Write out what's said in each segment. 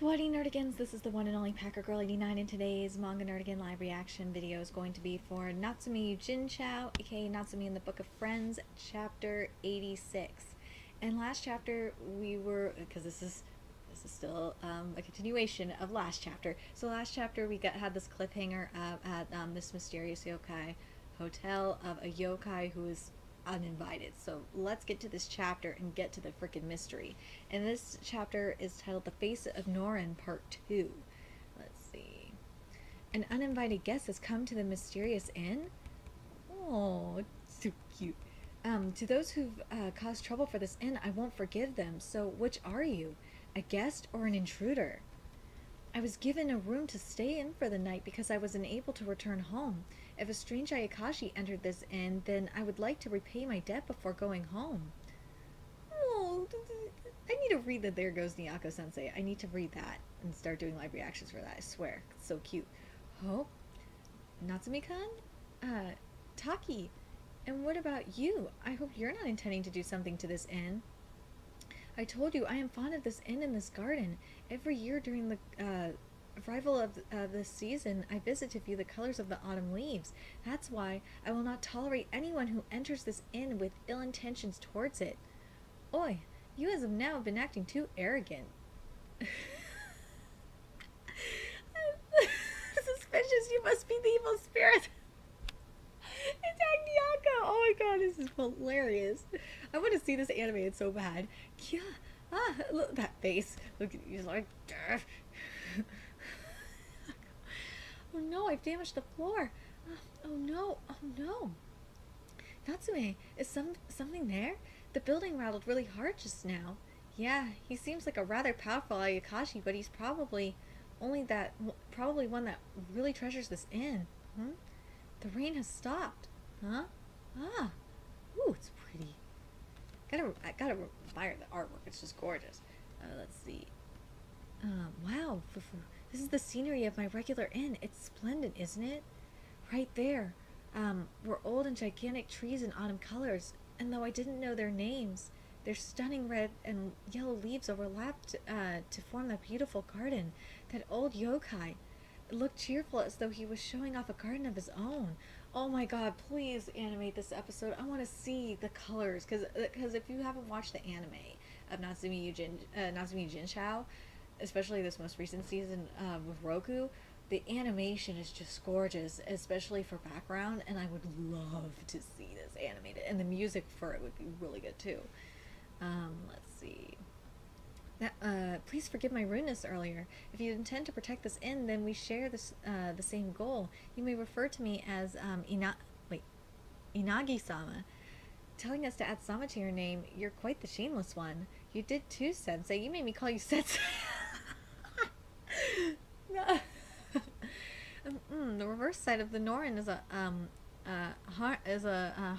Bloody Nerdigans, this is the one and only Packer Girl 89, and today's Manga Nerdigan live reaction video is going to be for Natsume Yuujinchou, aka Natsume in the Book of Friends, chapter 86. And last chapter we were, because this is still a continuation of last chapter. So last chapter we had this cliffhanger at this mysterious yokai hotel of a yokai who is uninvited. So let's get to this chapter and get to the freaking mystery. And this chapter is titled The Face of Norin Part 2. Let's see. An uninvited guest has come to the mysterious inn. Oh, it's so cute. To those who've caused trouble for this inn, I won't forgive them. So which are you? A guest or an intruder? I was given a room to stay in for the night because I was unable to return home. If a strange Ayakashi entered this inn, then I would like to repay my debt before going home. Oh, I need to read the There Goes Nyako-sensei. I need to read that and start doing live reactions for that, I swear. It's so cute. Oh? Natsume-kun? Taki. And what about you? I hope you're not intending to do something to this inn. I told you I am fond of this inn and this garden. Every year during the arrival of this season, I visit to view the colors of the autumn leaves. That's why I will not tolerate anyone who enters this inn with ill intentions towards it. Oi, you as of now have been acting too arrogant. Suspicious, you must be the evil spirit. It's Agniako! Oh my god, this is hilarious. I want to see this animated so bad. Yeah. Ah, look at that face. Look, he's like, oh no, I've damaged the floor. Oh no, oh no. Natsume, is something there? The building rattled really hard just now. Yeah, he seems like a rather powerful Ayakashi, but he's probably one that really treasures this inn. The rain has stopped. Huh? Ah. Ooh, it's pretty. I gotta admire the artwork. It's just gorgeous. Let's see. Wow. This is the scenery of my regular inn. It's splendid, isn't it? Right there. Were old and gigantic trees in autumn colors. And though I didn't know their names, their stunning red and yellow leaves overlapped to form that beautiful garden. That old yokai looked cheerful, as though he was showing off a garden of his own. Oh my god, please animate this episode. I want to see the colors, because if you haven't watched the anime of Natsume Yuujinchou, especially this most recent season with Roku, the animation is just gorgeous, especially for background, and I would love to see this animated, and the music for it would be really good too. Let's see. Please forgive my rudeness earlier. If you intend to protect this inn, then we share the same goal. You may refer to me as Inagi-sama. Telling us to add sama to your name, you're quite the shameless one. You did too, Sensei. You made me call you Sensei. The reverse side of the Norin is a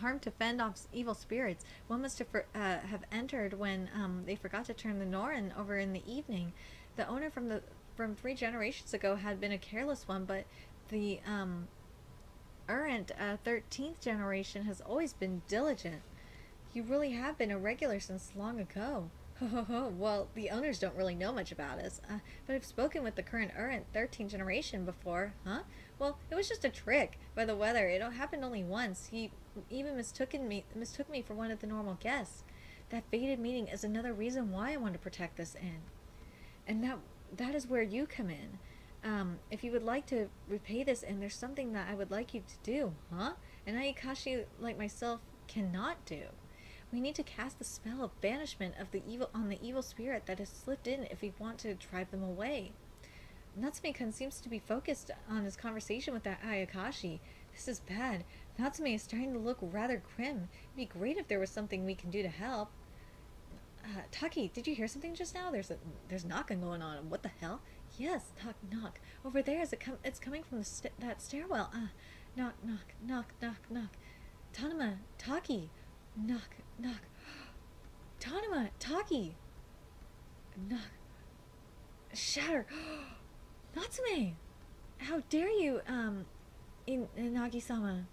harm to fend off evil spirits. One must have entered when they forgot to turn the Norin over in the evening. The owner from 3 generations ago had been a careless one, but the errant 13th generation has always been diligent. You really have been a regular since long ago. Well, the owners don't really know much about us, but I've spoken with the current errant 13th generation before. Huh? Well, it was just a trick by the weather. It happened only once. He even mistook me for one of the normal guests. That fated meeting is another reason why I want to protect this inn. And that is where you come in. If you would like to repay this inn, there's something that I would like you to do. Huh? An Ayakashi like myself cannot do. We need to cast the spell of banishment on the evil spirit that has slipped in if we want to drive them away. Natsume-kun seems to be focused on his conversation with that Ayakashi. This is bad. Natsume is starting to look rather grim. It'd be great if there was something we can do to help. Taki, did you hear something just now? There's knocking going on. What the hell? Yes, knock. Over there, it's coming from that stairwell. Knock. Tanuma, Taki. Knock. Tanuma, Taki. Knock. Shatter. Natsume! How dare you, Inagi-sama.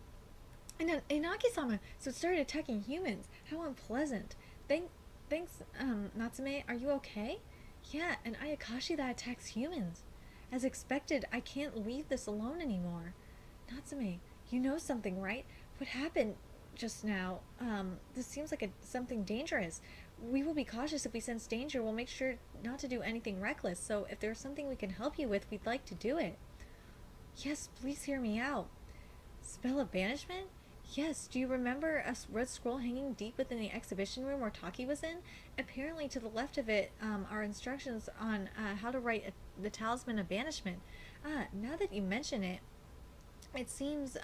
Inagi-sama, so it started attacking humans. How unpleasant. Thanks, Natsume. Are you okay? Yeah, an Ayakashi that attacks humans. As expected, I can't leave this alone anymore. Natsume, you know something, right? What happened just now? This seems like something dangerous. We will be cautious if we sense danger. We'll make sure not to do anything reckless. So if there's something we can help you with, we'd like to do it. Yes, please hear me out. Spell of banishment? Yes, do you remember a red scroll hanging deep within the exhibition room where Taki was in? Apparently, to the left of it are instructions on how to write the talisman of banishment. Now that you mention it, it seems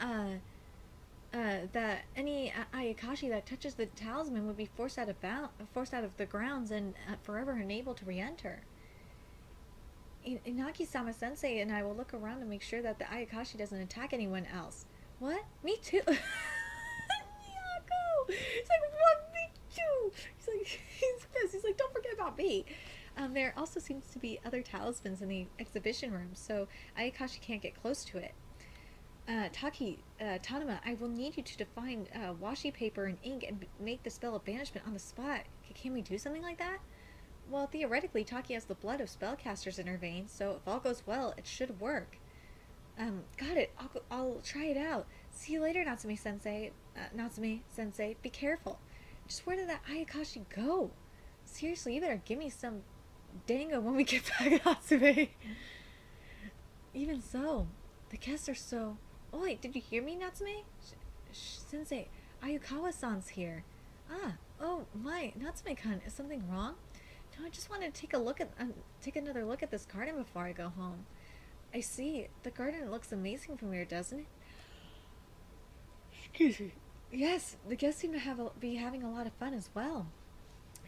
that any Ayakashi that touches the talisman would be forced out of the grounds and forever unable to re-enter. Inaki-sama Sensei and I will look around to make sure that the Ayakashi doesn't attack anyone else. What? Me too. Miyako! He's like, what? Me too. He's pissed. He's like, don't forget about me. There also seems to be other talismans in the exhibition room, so Ayakashi can't get close to it. Tanuma, I will need you to find washi paper and ink and make the spell of banishment on the spot. Can we do something like that? Well, theoretically, Taki has the blood of spellcasters in her veins, so if all goes well, it should work. Got it. I'll try it out. See you later, Natsume Sensei. Natsume Sensei, be careful. Just where did that Ayakashi go? Seriously, you better give me some dango when we get back, Natsume. Even so, the guests are so... Oh wait, did you hear me, Natsume? Sensei, Ayukawa-san's here. Oh my, Natsume-kun, is something wrong? No, I just wanted to take another look at this garden before I go home. I see. The garden looks amazing from here, doesn't it? Excuse me. Yes, the guests seem to be having a lot of fun as well.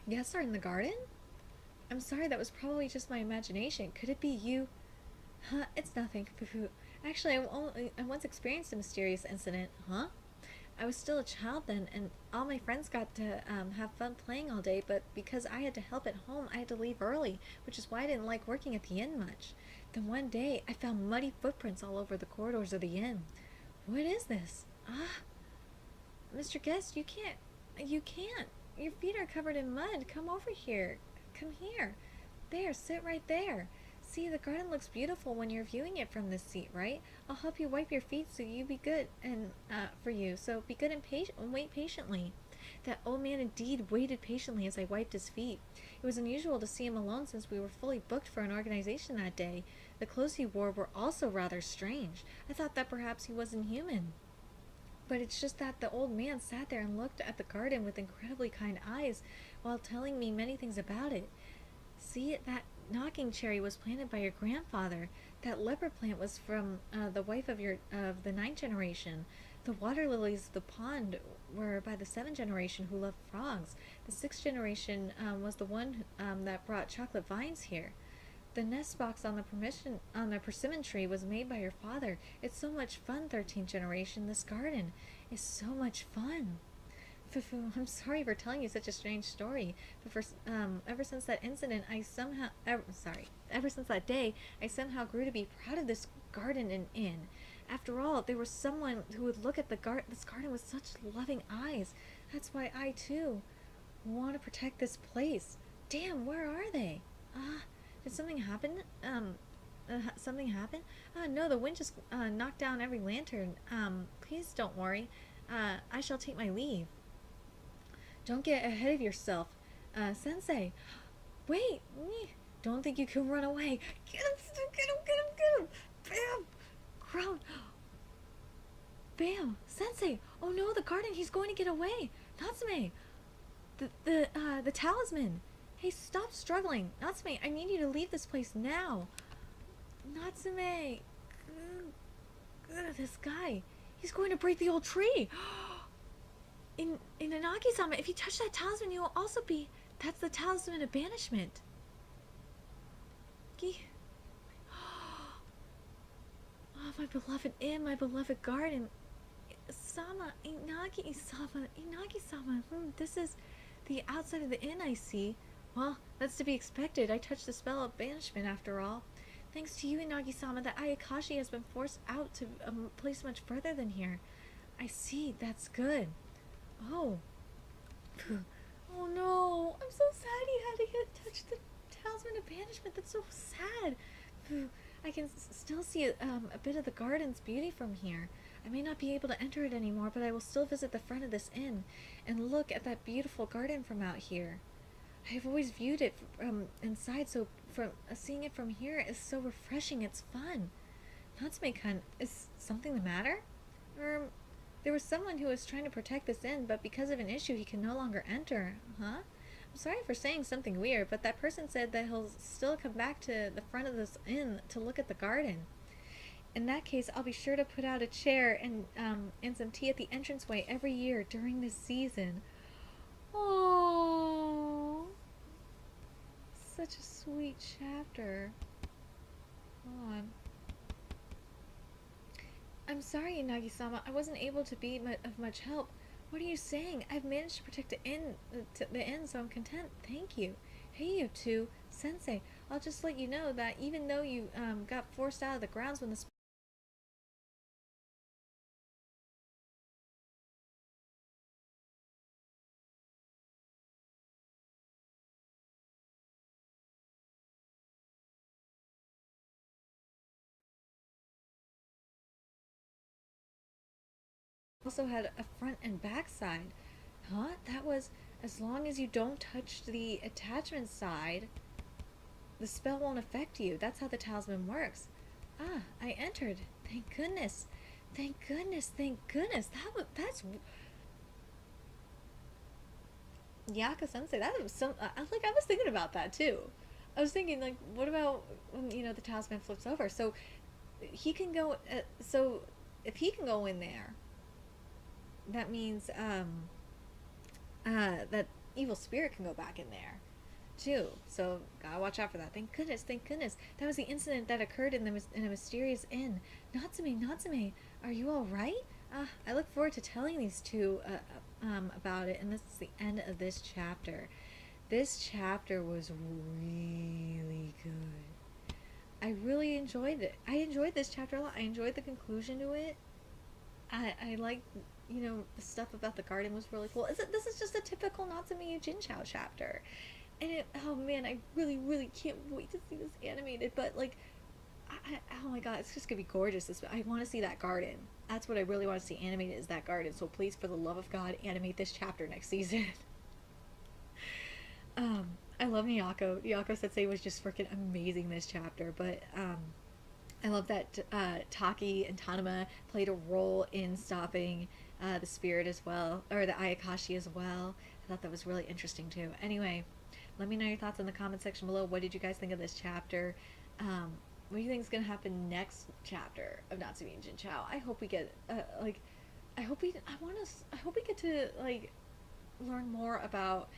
Guests are in the garden? I'm sorry, that was probably just my imagination. Could it be you? Huh, it's nothing. Actually, I once experienced a mysterious incident. Huh? I was still a child then, and all my friends got to have fun playing all day, but because I had to help at home, I had to leave early, which is why I didn't like working at the inn much. Then one day, I found muddy footprints all over the corridors of the inn. What is this? Mr. Guest, you can't. Your feet are covered in mud. Come over here. Come here. There, sit right there. See, the garden looks beautiful when you're viewing it from this seat, right? I'll help you wipe your feet so you be good and for you. So be good and wait patiently. That old man indeed waited patiently as I wiped his feet. It was unusual to see him alone since we were fully booked for an organization that day. The clothes he wore were also rather strange. I thought that perhaps he wasn't human. But it's just that the old man sat there and looked at the garden with incredibly kind eyes while telling me many things about it. See, that knocking cherry was planted by your grandfather. That leopard plant was from the wife of the 9th generation. The water lilies of the pond were by the 7th generation who loved frogs. The 6th generation was the one that brought chocolate vines here. The nest box on the persimmon tree was made by your father. It's so much fun, 13th generation. This garden is so much fun. Fufu, I'm sorry for telling you such a strange story, but ever since that incident, ever since that day, I somehow grew to be proud of this garden and inn. After all, there was someone who would look at this garden with such loving eyes. That's why I, too, want to protect this place. Damn, where are they? Did something happen? Something happen? No, the wind just knocked down every lantern. Please don't worry. I shall take my leave. Don't get ahead of yourself. Sensei. Wait. Don't think you can run away. Get him. Bam. Ground. Bam. Sensei. Oh no, the garden. He's going to get away. Natsume. The talisman. Hey, stop struggling. Natsume, I need you to leave this place now. Natsume. This guy. He's going to break the old tree. In Inaki-sama, if you touch that talisman, you will also be... That's the talisman of banishment. Oh, my beloved inn, my beloved garden. Inaki-sama. This is the outside of the inn, I see. Well, that's to be expected. I touched the spell of banishment, after all. Thanks to you, Inagi-sama, that Ayakashi has been forced out to a place much further than here. I see. That's good. Oh. Oh no. I'm so sad he had to touch the talisman of banishment. That's so sad. I can still see a bit of the garden's beauty from here. I may not be able to enter it anymore, but I will still visit the front of this inn and look at that beautiful garden from out here. I have always viewed it from inside, so from seeing it from here is so refreshing. It's fun. Natsume-kun, is something the matter? There was someone who was trying to protect this inn, but because of an issue, he can no longer enter. Huh? I'm sorry for saying something weird, but that person said that he'll still come back to the front of this inn to look at the garden. In that case, I'll be sure to put out a chair and some tea at the entranceway every year during this season. Oh, such a sweet chapter. Hold on. I'm sorry, Inagi-sama. I wasn't able to be of much help. What are you saying? I've managed to protect the inn, so I'm content. Thank you. Hey, you two, Sensei. I'll just let you know that even though you got forced out of the grounds when the also had a front and back side. Huh? That was as long as you don't touch the attachment side, the spell won't affect you. That's how the talisman works. Ah, I entered. Thank goodness. Thank goodness. Thank goodness. That's Yaka Sensei. That was some. I was thinking about that too. I was thinking like, what about when the talisman flips over? So he can go. So if he can go in there, that means that evil spirit can go back in there too. So gotta watch out for that. Thank goodness, thank goodness. That was the incident that occurred in a mysterious inn. Natsume, are you all right? I look forward to telling these two about it. And this is the end of this chapter. This chapter was really good. I really enjoyed it. I enjoyed this chapter a lot. I enjoyed the conclusion to it. I like, the stuff about the garden was really cool. This is just a typical Natsume Yuujinchou chapter. And oh man, I really, really can't wait to see this animated. But like, oh my god, it's just gonna be gorgeous. I want to see that garden. That's what I really want to see animated, is that garden. So please, for the love of God, animate this chapter next season. I love Nyako. Nyako Sensei was just freaking amazing this chapter. But I love that Taki and Tanuma played a role in stopping the spirit as well, or the Ayakashi as well. I thought that was really interesting too. Anyway, let me know your thoughts in the comment section below. What did you guys think of this chapter? What do you think is going to happen next chapter of Natsume Yuujinchou? I hope we get I hope we get to like learn more about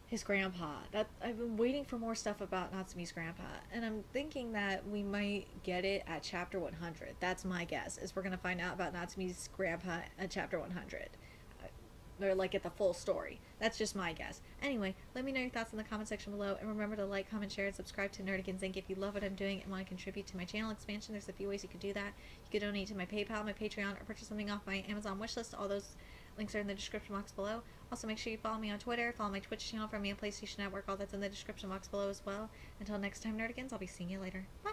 his grandpa. That I've been waiting for more stuff about Natsume's grandpa, and I'm thinking that we might get it at chapter 100. That's my guess. Is we're gonna find out about Natsume's grandpa at chapter 100, or like get the full story. That's just my guess. Anyway, let me know your thoughts in the comment section below, and remember to like, comment, share, and subscribe to Nerdigans Inc. if you love what I'm doing and want to contribute to my channel expansion. There's a few ways you can do that. You can donate to my PayPal, my Patreon, or purchase something off my Amazon wishlist. All those links are in the description box below. Also, make sure you follow me on Twitter, follow my Twitch channel for me and PlayStation Network. All that's in the description box below as well. Until next time, Nerdigans, I'll be seeing you later. Bye!